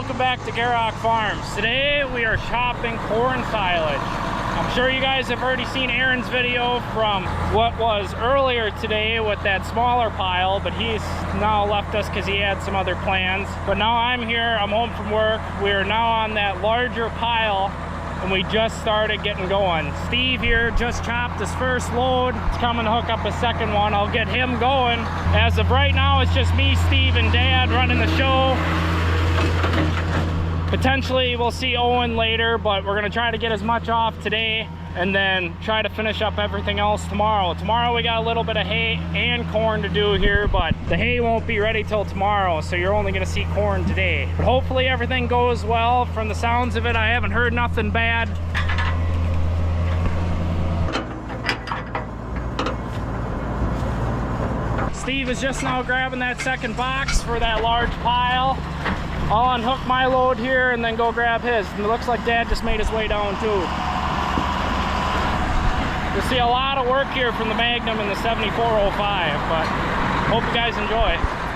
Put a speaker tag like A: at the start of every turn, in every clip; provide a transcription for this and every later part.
A: welcome back to Gierok Farms. Today we are chopping corn silage. I'm sure you guys have already seen Aaron's video from what was earlier today with that smaller pile, but he's now left us because he had some other plans. But now I'm here, I'm home from work. We are now on that larger pile and we just started getting going. Steve here just chopped his first load. He's coming to hook up a second one. I'll get him going. As of right now, it's just me, Steve, and Dad running the show. Potentially we'll see Owen later, but we're gonna try to get as much off today and then try to finish up everything else tomorrow. Tomorrow we got a little bit of hay and corn to do here, but the hay won't be ready till tomorrow, so you're only gonna see corn today. But hopefully everything goes well. From the sounds of it, I haven't heard nothing bad. Steve is just now grabbing that second box for that large pile. I'll unhook my load here and then go grab his. And it looks like Dad just made his way down too. You'll see a lot of work here from the Magnum and the 7405, but hope you guys enjoy.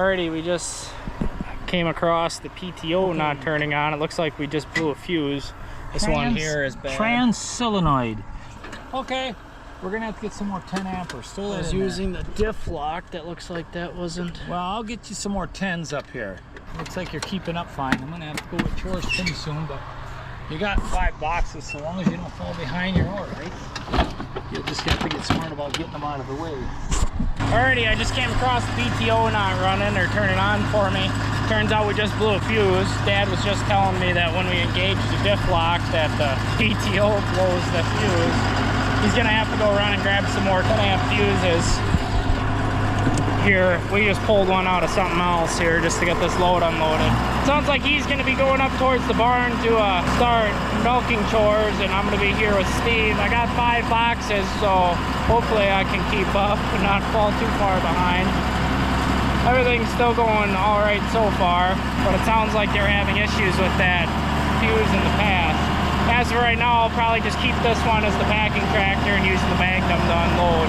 A: Alrighty, we just came across the PTO not turning on. It looks like we just blew a fuse. This one here is bad.
B: Solenoid. Okay, we're gonna have to get some more 10 ampers. Still
A: I was using the diff lock. That looks like that wasn't.
B: Well, I'll get you some more 10s up here. Looks like you're keeping up fine. I'm gonna have to go with Chores pretty soon, but you got 5 boxes, so long as you don't fall behind your order, right? You'll just have to get smart about getting them out of the way.
A: Alrighty, I just came across the PTO not running or turning on for me. Turns out we just blew a fuse. Dad was just telling me that when we engage the diff lock that the PTO blows the fuse. He's gonna have to go around and grab some more 10 amp fuses. Here, we just pulled one out of something else here just to get this load unloaded. Sounds like he's gonna be going up towards the barn to start milking Chores, and I'm gonna be here with Steve. I got 5 boxes, so hopefully I can keep up and not fall too far behind. Everything's still going all right so far, but it sounds like they're having issues with that fuse in the past. As of right now, I'll probably just keep this one as the packing tractor and use the Magnum to unload.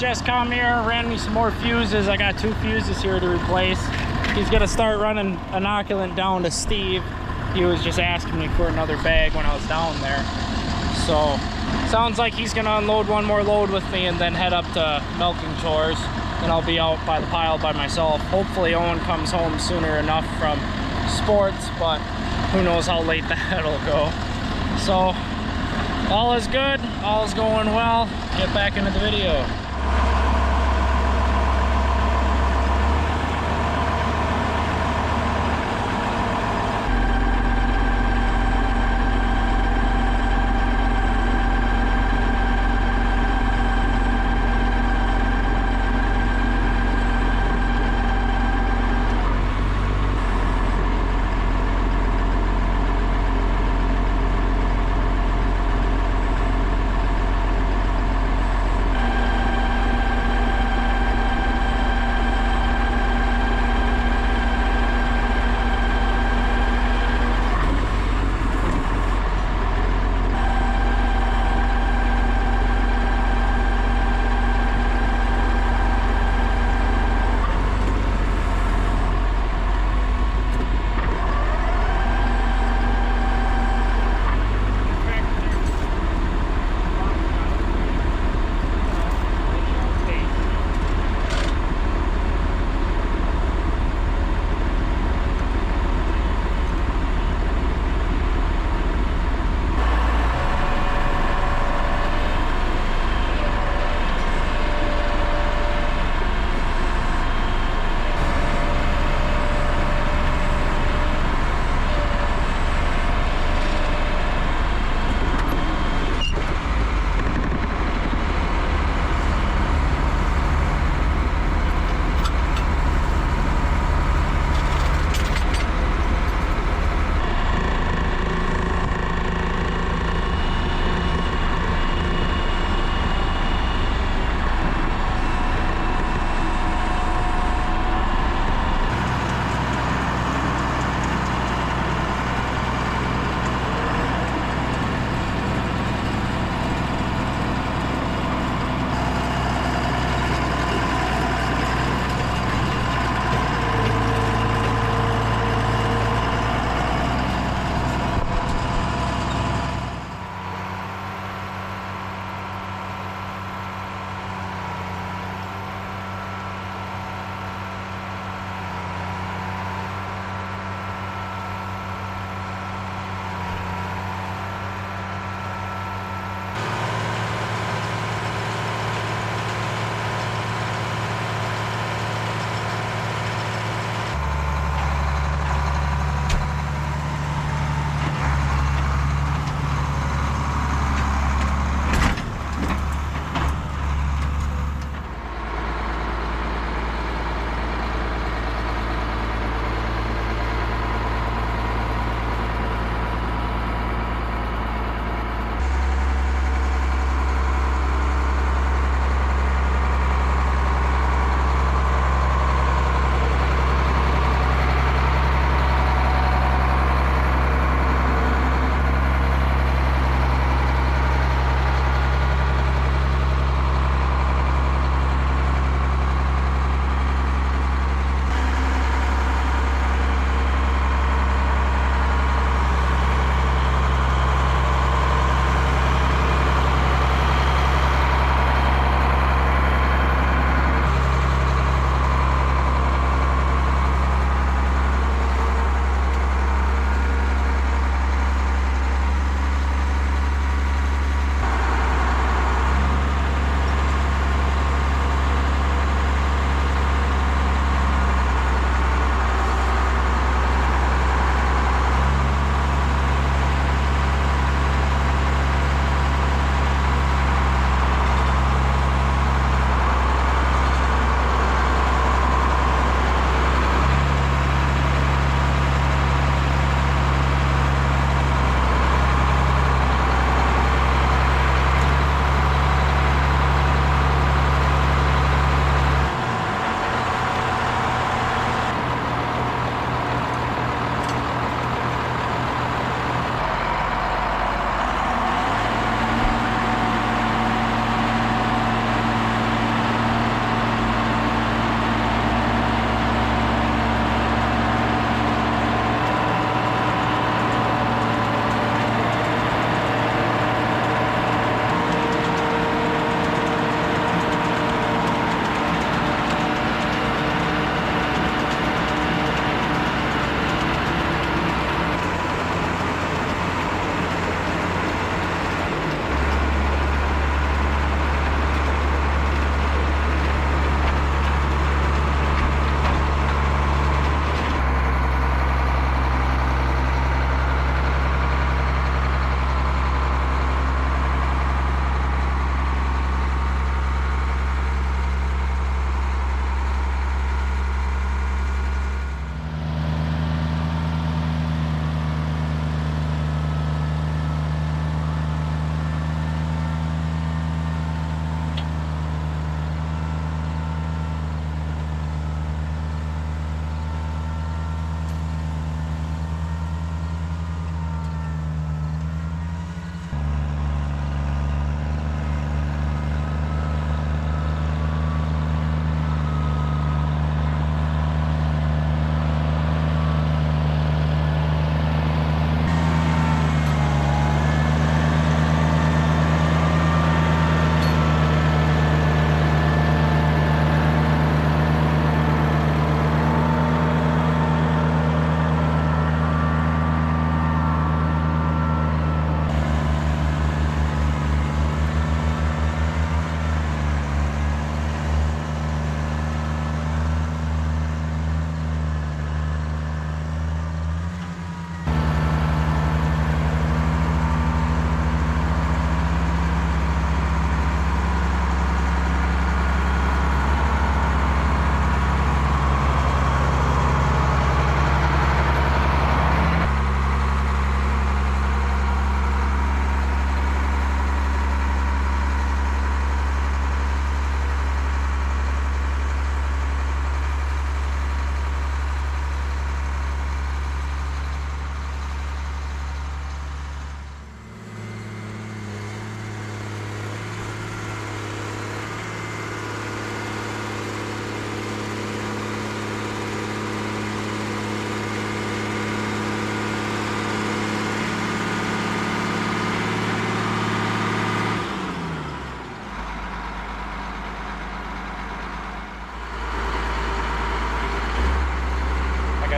A: Just come here, ran me some more fuses. I got 2 fuses here to replace. He's gonna start running inoculant down to Steve. He was just asking me for another bag when I was down there. So sounds like he's gonna unload one more load with me and then head up to milking Chores, and I'll be out by the pile by myself. Hopefully Owen comes home sooner enough from sports, but who knows how late that'll go. So all is good, all is going well. Get back into the video.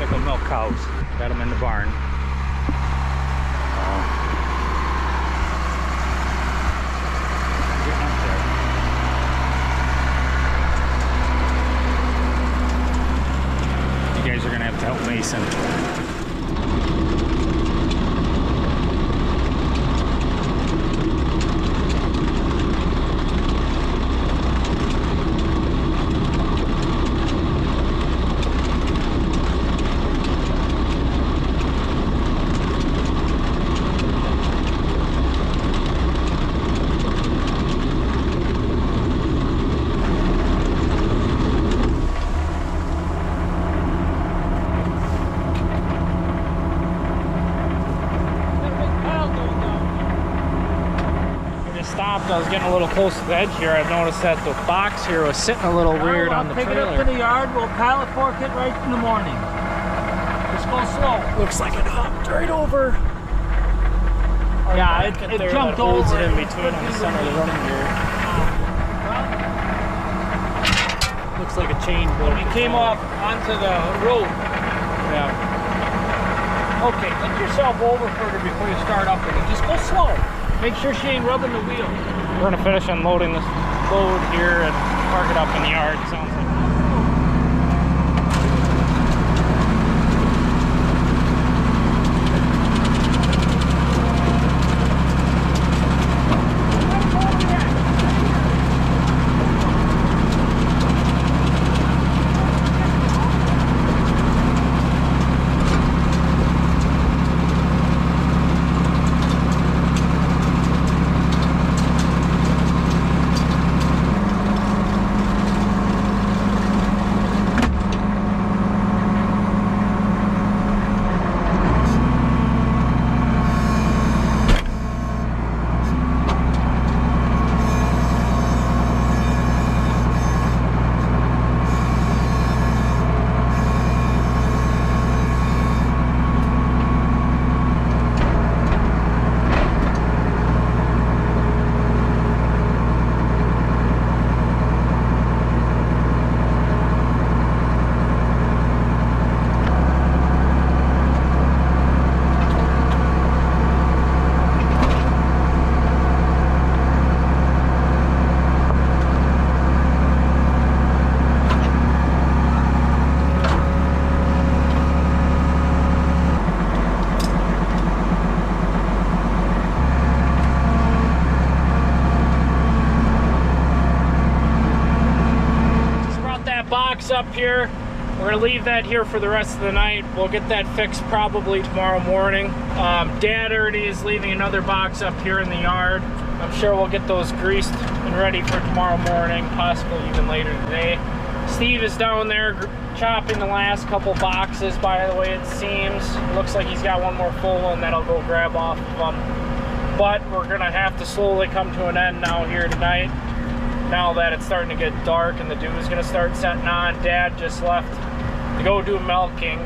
A: I go milk cows. Got them in the barn. Getting up there. You guys are gonna have to help Mason. I was getting a little close to the edge here. I've noticed that the box here was sitting a little weird on the trailer.
B: Pick it up to the yard. We'll pallet fork it right in the morning. Just go slow.
A: Looks like it hopped right over.
B: Yeah, it jumped over.
A: It in between on the center of the running gear. Looks like a chain broke.
B: It came off onto the road.
A: Yeah.
B: Okay, get yourself over further before you start up again. Just go slow. Make sure she ain't rubbing the wheel.
A: We're gonna finish unloading this load here and park it up in the yard, sounds like. Up here, we're gonna leave that here for the rest of the night. We'll get that fixed probably tomorrow morning. Dad already is leaving another box up here in the yard. I'm sure we'll get those greased and ready for tomorrow morning, possibly even later today. Steve is down there chopping the last couple boxes, by the way, it seems. Looks like he's got one more full one that I'll go grab off of him. But we're gonna have to slowly come to an end now here tonight. Now that it's starting to get dark and the dew is going to start setting on. Dad just left to go do milking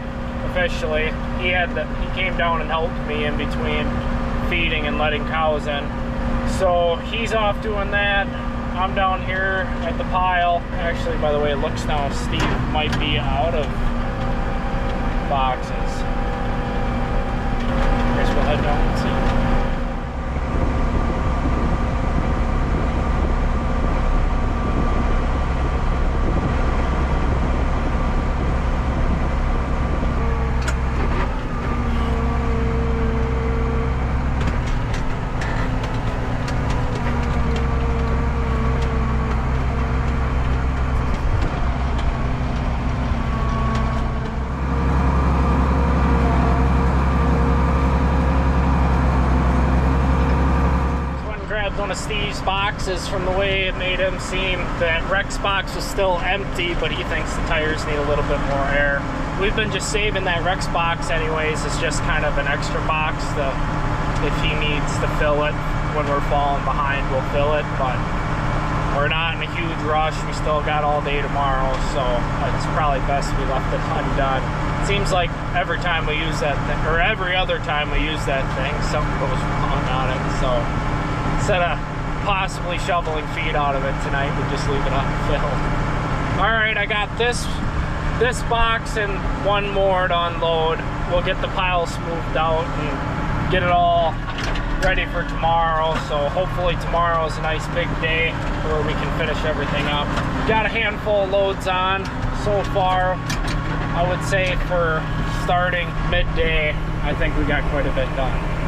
A: officially. He came down and helped me in between feeding and letting cows in. So he's off doing that. I'm down here at the pile. Actually, by the way, it looks now Steve might be out of boxes. I guess we'll head down and see. One of Steve's boxes. From the way it made him seem, that Rex box was still empty, but he thinks the tires need a little bit more air. We've been just saving that Rex box anyways. It's just kind of an extra box if he needs to fill it. When we're falling behind, we'll fill it, but we're not in a huge rush. We still got all day tomorrow, so it's probably best we left it undone. It seems like every time we use that thing, or every other time we use that thing, something goes wrong on it. So instead of possibly shoveling feed out of it tonight, we just leave it unfilled. All right, I got this this box and one more to unload. We'll get the pile smoothed out and get it all ready for tomorrow. So hopefully tomorrow is a nice big day where we can finish everything up. Got a handful of loads on so far. I would say for starting midday, I think we got quite a bit done.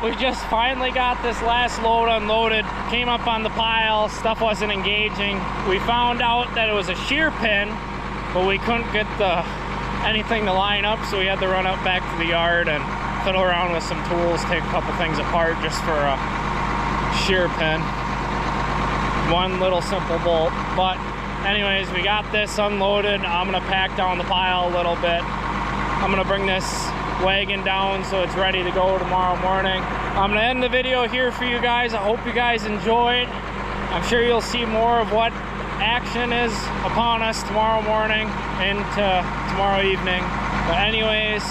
A: We just finally got this last load unloaded. Came up on the pile, stuff wasn't engaging. We found out that it was a shear pin, but we couldn't get anything to line up, so we had to run up back to the yard and fiddle around with some tools, take a couple things apart just for a shear pin. One little simple bolt. But anyways, we got this unloaded. I'm gonna pack down the pile a little bit. I'm gonna bring this wagon down so it's ready to go tomorrow morning. I'm gonna end the video here for you guys. I hope you guys enjoyed. I'm sure you'll see more of what action is upon us tomorrow morning into tomorrow evening. But anyways,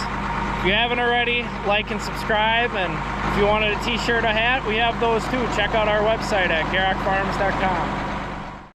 A: if you haven't already, like and subscribe, and if you wanted a t-shirt or hat, we have those too. Check out our website at gierokfarms.com.